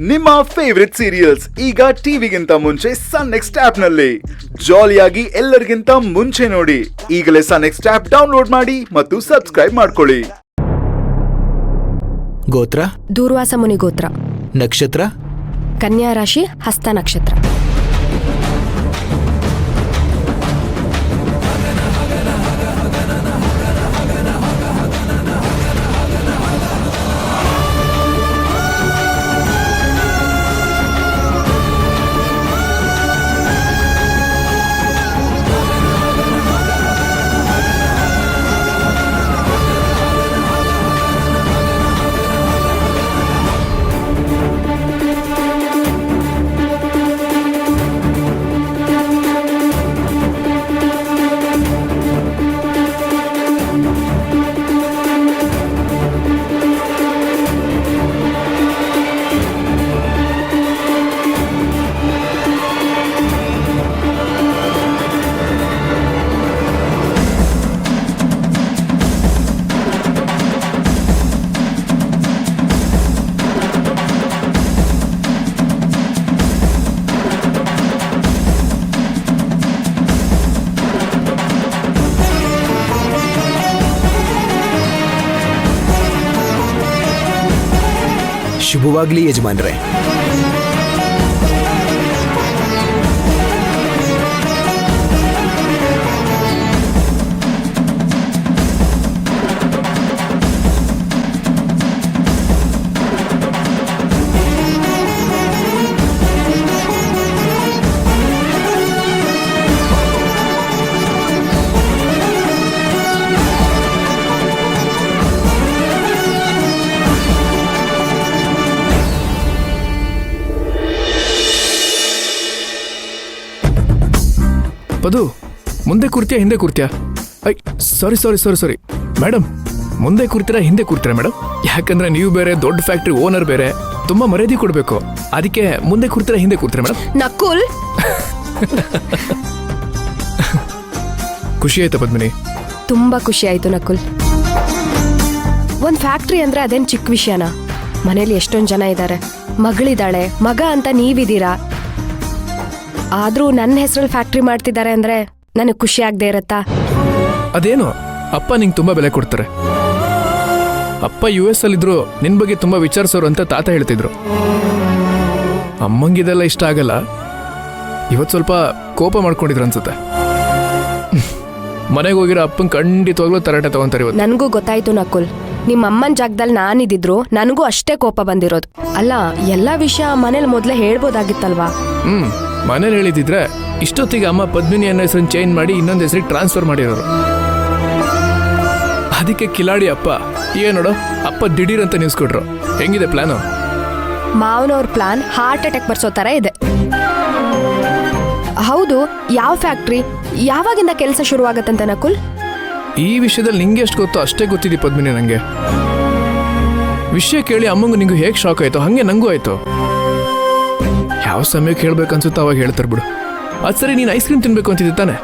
ನಿಮ್ಮ favourite serials ಈಗ ಟಿವಿಗಿಂತ ಮುಂಚೆ ಸನ್ ನೆಕ್ಸ್ಟ್ ಆಪ್ ನಲ್ಲಿ ಜಾಲಿಯಾಗಿ ಎಲ್ಲರಿಗಿಂತ ಮುಂಚೆ ನೋಡಿ. ಈಗಲೇ ಸನ್ ನೆಕ್ಸ್ಟ್ ಆಪ್ ಡೌನ್ಲೋಡ್ ಮಾಡಿ ಮತ್ತು ಸಬ್ಸ್ಕ್ರೈಬ್ ಮಾಡ್ಕೊಳ್ಳಿ. ಗೋತ್ರ ದೂರ್ವಾಸ ಮುನಿ ಗೋತ್ರ. ನಕ್ಷತ್ರ ಕನ್ಯಾ ರಾಶಿ ಹಸ್ತ ನಕ್ಷತ್ರ. ಶುಭವಾಗ್ಲಿ ಯಜಮಾನ್ರೆ. ಅದು ಮುಂದೆ ಕೂರ್ತೀಯಾ ಹಿಂದೆ ಕೂರ್ತೀಯಾ? ಸಾರಿ ಮೇಡಮ್, ಮುಂದೆ ಕೂರ್ತೀರಾ ಹಿಂದೆ ಕೂರ್ತೀರಾ ಮೇಡಮ್? ಯಾಕಂದ್ರೆ ನೀವು ಬೇರೆ ದೊಡ್ಡ ಫ್ಯಾಕ್ಟ್ರಿ ಓನರ್ ಬೇರೆ, ತುಂಬಾ ಮರ್ಯಾದೆ ಕೊಡ್ಬೇಕು. ಅದಕ್ಕೆ ಮುಂದೆ ಕೂರ್ತೀರಾ ಹಿಂದೆ ಕೂರ್ತೀರಾ ಮೇಡಮ್? ನಕುಲ್, ಖುಷಿ ಆಯ್ತಾ ಪದ್ಮಿನಿ? ತುಂಬಾ ಖುಷಿ ಆಯ್ತು ನಕುಲ್. ಒಂದ್ ಫ್ಯಾಕ್ಟ್ರಿ ಅಂದ್ರೆ ಅದೇನ್ ಚಿಕ್ಕ ವಿಷಯನಾ? ಮನೇಲಿ ಎಷ್ಟೊಂದ್ ಜನ ಇದ್ದಾರೆ, ಮಗಳಿದ್ದಾಳೆ, ಮಗ ಅಂತ ನೀವಿದ್ದೀರಾ. ಆದ್ರೂ ನನ್ನ ಹೆಸರಲ್ಲಿ ಫ್ಯಾಕ್ಟ್ರಿ ಮಾಡ್ತಿದ್ದಾರೆ ಅಂದ್ರೆ ನನಗೆ ಖುಷಿ ಆಗದೆ ಇರತ್ತಾ? ಅದೇನು, ಅಪ್ಪ ನಿಂಗೆ ತುಂಬಾ ಬೆಲೆ ಕೊಡ್ತಾರೆ. ಅಪ್ಪ US ಅಲ್ಲಿದ್ರು ನಿನ್ ಬಗ್ಗೆ ತುಂಬಾ ವಿಚಾರಿಸೋರು ಅಂತ ತಾತ ಹೇಳ್ತಿದ್ರು. ಅಮ್ಮಂಗಿದೆಲ್ಲ ಇಷ್ಟ ಆಗಲ್ಲ. ಇವತ್ತು ಸ್ವಲ್ಪ ಕೋಪ ಮಾಡ್ಕೊಂಡಿದ್ರು ಅನ್ಸುತ್ತೆ. ಮನೆಗೆ ಹೋಗಿರೋ ಅಪ್ಪಂಗೆ ಖಂಡಿತವಾಗ್ಲೂ ತರಾಟೆ ತಗೊಂತಾರೆ ಇವತ್ತು. ನನಗೂ ಗೊತ್ತಾಯ್ತು ನಕುಲ್, ನಿಮ್ಮ ಅಮ್ಮನ ಜಾಗದಲ್ಲಿ ನಾನಿದ್ದಿದ್ರು ನನಗೂ ಅಷ್ಟೇ ಕೋಪ ಬಂದಿರೋದು. ಅಲ್ಲ, ಎಲ್ಲಾ ವಿಷಯ ಮನೇಲಿ ಮೊದ್ಲೇ ಹೇಳ್ಬೋದಾಗಿತ್ತಲ್ವಾ? ಮನೇಲಿ ಹೇಳಿದಿದ್ರೆ ಇಷ್ಟೊತ್ತಿಗೆ ಅಮ್ಮ ಪದ್ಮಿನಿ ಅನ್ನೋ ಹೆಸರನ್ನು ಚೇಂಜ್ ಮಾಡಿ ಇನ್ನೊಂದು ಹೆಸರಿಗೆ ಟ್ರಾನ್ಸ್ಫರ್ ಮಾಡಿರೋರು. ಅದಕ್ಕೆ ಕಿಲಾಡಿ ಅಪ್ಪ ನೋಡು, ಅಪ್ಪ ದಿಢೀರ್ ಅಂತ ನ್ಯೂಸ್ ಕೊಟ್ರು. ಹೆಂಗಿದೆ ಪ್ಲಾನು? ಮಾವನವ್ರ ಪ್ಲಾನ್ ಹಾರ್ಟ್ ಅಟ್ಯಾಕ್ ಬರ್ಸೋ ತರ ಇದೆ. ಹೌದು, ಯಾವ ಫ್ಯಾಕ್ಟ್ರಿ, ಯಾವಾಗಿಂದ ಕೆಲಸ ಶುರುವಾಗತ್ತಂತ ನಕುಲ್? ಈ ವಿಷಯದಲ್ಲಿ ನಿಂಗೆ ಎಷ್ಟು ಗೊತ್ತೋ ಅಷ್ಟೇ ಗೊತ್ತಿದೆ ಪದ್ಮಿನಿ. ನಂಗೆ ವಿಷಯ ಕೇಳಿ ಅಮ್ಮಂಗೂ ನಿಂಗೂ ಹೇಗೆ ಶಾಕ್ ಆಯ್ತು ಹಂಗೆ ನಂಗೂ ಆಯ್ತು. ಯಾವ ಸಮಯಕ್ಕೆ ಹೇಳ್ಬೇಕನ್ಸುತ್ತೋ ಅವಾಗ ಹೇಳ್ತಾರೆ ಬಿಡು. ಅದು ಸರಿ, ನೀನು ಐಸ್ ಕ್ರೀಮ್ ತಿನ್ಬೇಕು ಅಂತಿದ್ದೆ ತಾನೆ?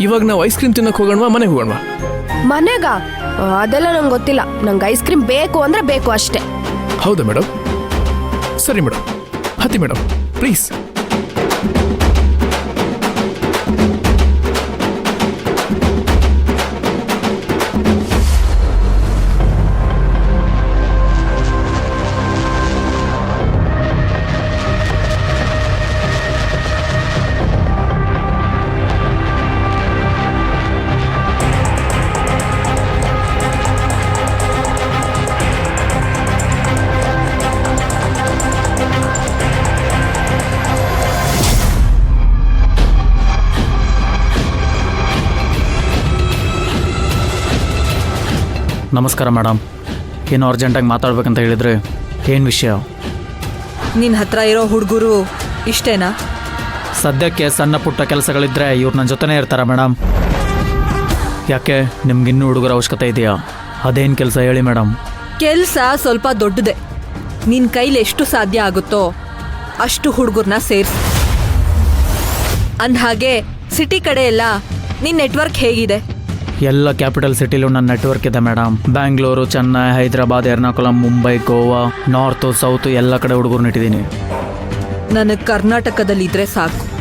ಇವಾಗ ನಾವು ಐಸ್ ಕ್ರೀಮ್ ತಿನ್ನಕ್ಕೆ ಹೋಗೋಣವಾ, ಮನೆಗೆ ಹೋಗೋಣವಾ? ಮನೆಗ? ಅದೆಲ್ಲ ನಂಗೆ ಗೊತ್ತಿಲ್ಲ. ನಂಗೆ ಐಸ್ ಕ್ರೀಮ್ ಬೇಕು ಅಂದ್ರೆ ಬೇಕು ಅಷ್ಟೇ. ಹೌದಾ ಮೇಡಮ್? ಸರಿ ಮೇಡಮ್, ಹತ್ತಿ ಮೇಡಮ್ ಪ್ಲೀಸ್. ನಮಸ್ಕಾರ ಮೇಡಮ್. ಏನು ಅರ್ಜೆಂಟಾಗಿ ಮಾತಾಡ್ಬೇಕಂತ ಹೇಳಿದರೆ ಏನು ವಿಷಯ? ನಿನ್ನ ಹತ್ರ ಇರೋ ಹುಡುಗರು ಇಷ್ಟೇನಾ? ಸದ್ಯಕ್ಕೆ ಸಣ್ಣ ಪುಟ್ಟ ಕೆಲಸಗಳಿದ್ದರೆ ಇವ್ರು ನನ್ನ ಜೊತೆನೇ ಇರ್ತಾರೆ ಮೇಡಮ್. ಯಾಕೆ, ನಿಮ್ಗಿನ್ನೂ ಹುಡುಗರ ಅವಶ್ಯಕತೆ ಇದೆಯಾ? ಅದೇನು ಕೆಲಸ ಹೇಳಿ ಮೇಡಮ್. ಕೆಲಸ ಸ್ವಲ್ಪ ದೊಡ್ಡದೆ. ನಿನ್ನ ಕೈಲಿ ಎಷ್ಟು ಸಾಧ್ಯ ಆಗುತ್ತೋ ಅಷ್ಟು ಹುಡುಗರನ್ನ ಸೇರಿಸಿ. ಅಂದಹಾಗೆ ಸಿಟಿ ಕಡೆ ಎಲ್ಲ ನಿನ್ನ ನೆಟ್ವರ್ಕ್ ಹೇಗಿದೆ? ಎಲ್ಲ ಕ್ಯಾಪಿಟಲ್ ಸಿಟಿಲೂ ನನ್ನ ನೆಟ್ವರ್ಕ್ ಇದೆ madam. Bangalore, Chennai, Hyderabad, Ernakulam, Mumbai, Goa, north, south ಎಲ್ಲ ಕಡೆ ಹುಡುಗರು ಇಟ್ಟಿದ್ದೀನಿ. ನನಗೆ ಕರ್ನಾಟಕದಲ್ಲಿದ್ದರೆ ಸಾಕು.